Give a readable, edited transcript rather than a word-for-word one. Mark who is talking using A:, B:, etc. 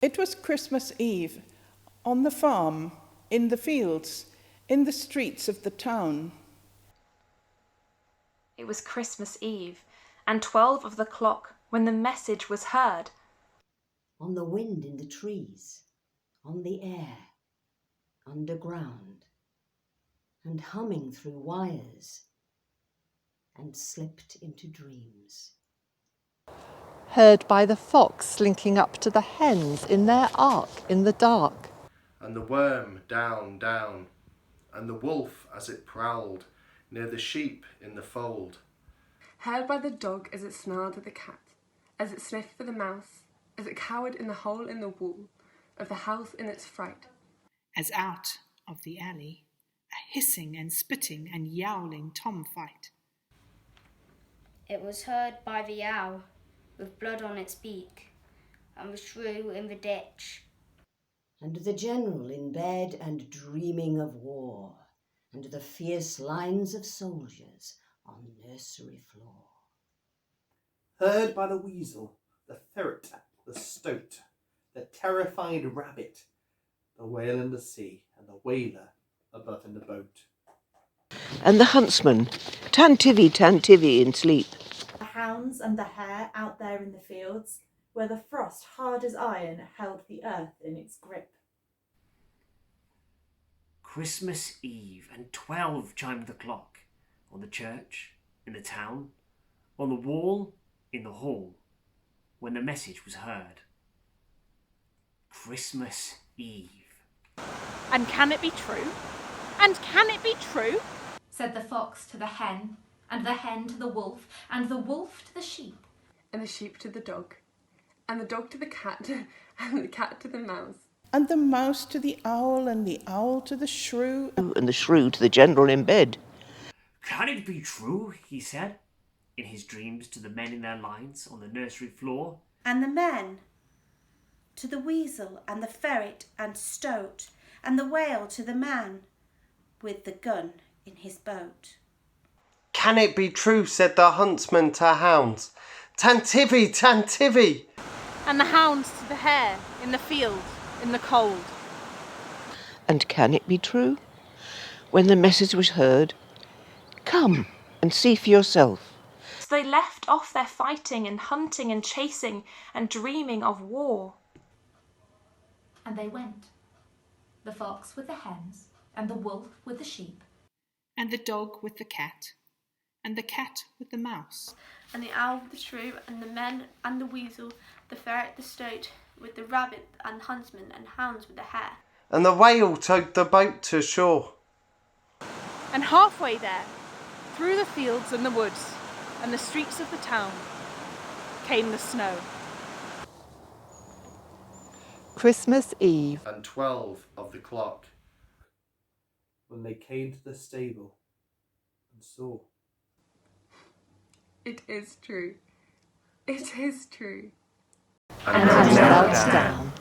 A: It was Christmas Eve, on the farm, in the fields, in the streets of the town.
B: It was Christmas Eve, and 12 of the clock, when the message was heard.
C: On the wind in the trees, on the air, underground, and humming through wires, and slipped into dreams.
D: Heard by the fox slinking up to the hens in their ark in the dark.
E: And the worm down, down, and the wolf as it prowled near the sheep in the fold.
F: Heard by the dog as it snarled at the cat, as it sniffed for the mouse, as it cowered in the hole in the wall of the house in its fright.
G: As out of the alley, a hissing and spitting and yowling tom fight.
H: It was heard by the owl, with blood on its beak, and the shrew in the ditch.
C: And the general in bed and dreaming of war, and the fierce lines of soldiers on nursery floor.
I: Heard by the weasel, the ferret, the stoat, the terrified rabbit, the whale in the sea, and the whaler above in the boat.
J: And the huntsman, tan-tivy in sleep.
K: The hounds and the hare out there in the fields, where the frost hard as iron held the earth in its grip.
L: Christmas Eve, and 12 chimed the clock, on the church, in the town, on the wall, in the hall, when the message was heard. Christmas Eve.
M: And can it be true? And can it be true?
N: Said the fox to the hen, and the hen to the wolf, and the wolf to the sheep.
F: And the sheep to the dog, and the dog to the cat, and the cat to the mouse.
A: And the mouse to the owl, and the owl to the shrew.
J: And the shrew to the general in bed.
L: Can it be true, he said, in his dreams to the men in their lines on the nursery floor.
K: And the men to the weasel, and the ferret and stoat, and the whale to the man with the gun in his boat.
O: Can it be true, said the huntsman to hounds, tan-tivy, tan-tivy.
M: And the hounds to the hare in the field, in the cold.
J: And can it be true? When the message was heard, come and see for yourself.
B: So they left off their fighting and hunting and chasing and dreaming of war.
N: And they went, the fox with the hens, and the wolf with the sheep.
G: And the dog with the cat, and the cat with the mouse.
P: And the owl with the shrew, and the men and the weasel, the ferret, the stoat, with the rabbit and huntsman, and hounds with the hare.
O: And the whale towed the boat to shore.
M: And halfway there, through the fields and the woods, and the streets of the town, came the snow.
D: Christmas Eve,
E: and 12 of the clock,
I: when they came to the stable and saw.
F: It is true. It is true.
E: And knelt down.